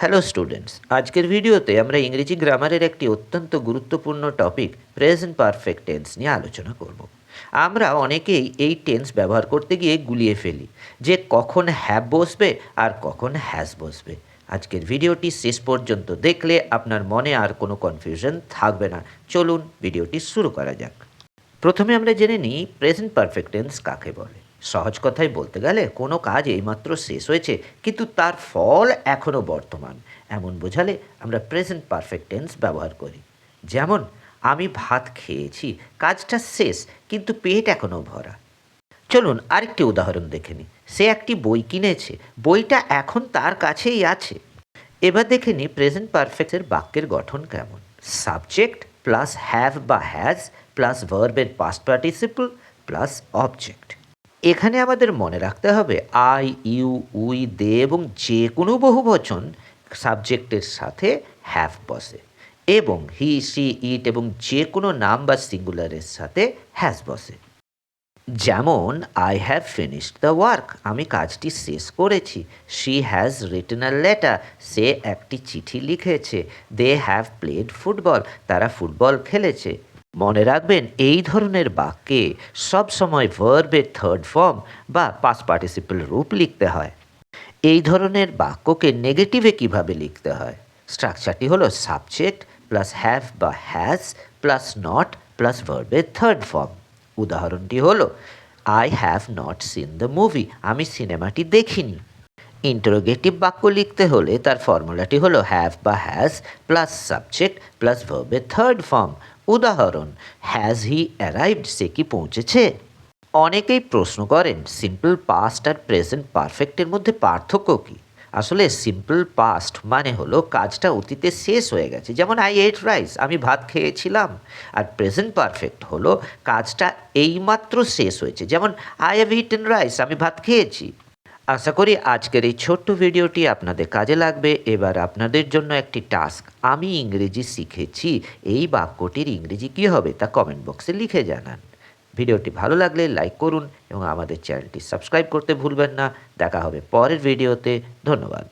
Hello students, আজকের ভিডিওতে আমরা ইংরেজি গ্রামারের একটি অত্যন্ত গুরুত্বপূর্ণ টপিক প্রেজেন্ট পারফেক্ট টেন্স নিয়ে আলোচনা করব। আমরা অনেকেই এই টেন্স ব্যবহার করতে গিয়ে গুলিয়ে ফেলি যে কখন হ্যাভ বসবে আর কখন হ্যাজ বসবে। আজকের ভিডিওটি শেষ পর্যন্ত দেখলে আপনার মনে আর কোনো কনফিউশন থাকবে না। চলুন ভিডিওটি শুরু করা যাক। প্রথমে আমরা জেনে নিই প্রেজেন্ট পারফেক্ট টেন্স কাকে বলে। সহজ কথায় বলতে গেলে কোনো কাজ এইমাত্র শেষ হয়েছে কিন্তু তার ফল এখনও বর্তমান, এমন বোঝালে আমরা প্রেজেন্ট পারফেক্ট টেন্স ব্যবহার করি। যেমন আমি ভাত খেয়েছি, কাজটা শেষ কিন্তু পেট এখনও ভরা। চলুন আরেকটি উদাহরণ দেখে নিই। সে একটি বই কিনেছে, বইটা এখন তার কাছেই আছে। এবার দেখে নিই প্রেজেন্ট পারফেক্টের বাক্যের গঠন কেমন। সাবজেক্ট প্লাস হ্যাভ বা হ্যাজ প্লাস ভার্বের পাস্ট পার্টিসিপল প্লাস অবজেক্ট। এখানে আমাদের মনে রাখতে হবে আই, ইউ, উই, দে এবং যে কোনো বহুবচন সাবজেক্টের সাথে হ্যাভ বসে এবং হি, সি, ইট এবং যে কোনো নাম বা সিঙ্গুলারের সাথে হ্যাজ বসে। যেমন I have finished the work, আমি কাজটি শেষ করেছি। She has written a letter, সে একটি চিঠি লিখেছে। দে হ্যাভ প্লেড ফুটবল, তারা ফুটবল খেলেছে। মনে রাখবেন এই ধরনের বাক্যে সবসময় ভার্বের থার্ড ফর্ম বা পাস্ট পার্টিসিপল রূপ লিখতে হয়। এই ধরনের বাক্যকে নেগেটিভে কিভাবে লিখতে হয়? স্ট্রাকচারটি হলো সাবজেক্ট প্লাস হ্যাভ বা হ্যাজ প্লাস নট প্লাস ভার্বের থার্ড ফর্ম। উদাহরণটি হলো I have not seen the movie, আমি সিনেমাটি দেখিনি। ইন্টারোগেটিভ বাক্য লিখতে হলে তার ফর্মুলাটি হলো হ্যাভ বা হ্যাজ প্লাস সাবজেক্ট প্লাস ভার্বের থার্ড ফর্ম। উদাহরণ হ্যাজ হি অ্যারাইভড, সে কি পৌঁছেছে? অনেকেই প্রশ্ন করেন সিম্পল পাস্ট আর প্রেজেন্ট পারফেক্টের মধ্যে পার্থক্য কী? আসলে সিম্পল পাস্ট মানে হলো কাজটা অতীতে শেষ হয়ে গেছে, যেমন আই এট রাইস, আমি ভাত খেয়েছিলাম। আর প্রেজেন্ট পারফেক্ট হলো কাজটা এইমাত্র শেষ হয়েছে, যেমন আই হ্যাভ ইটেন রাইস, আমি ভাত খেয়েছি। আশা করি আজকের এই ছোট্ট ভিডিওটি আপনাদের কাজে লাগবে। এবার আপনাদের জন্য একটি টাস্ক, আমি ইংরেজি শিখেছি এই বাক্যটির ইংরেজি কী হবে তা কমেন্ট বক্সে লিখে জানান। ভিডিওটি ভালো লাগলে লাইক করুন এবং আমাদের চ্যানেলটি সাবস্ক্রাইব করতে ভুলবেন না। দেখা হবে পরের ভিডিওতে। ধন্যবাদ।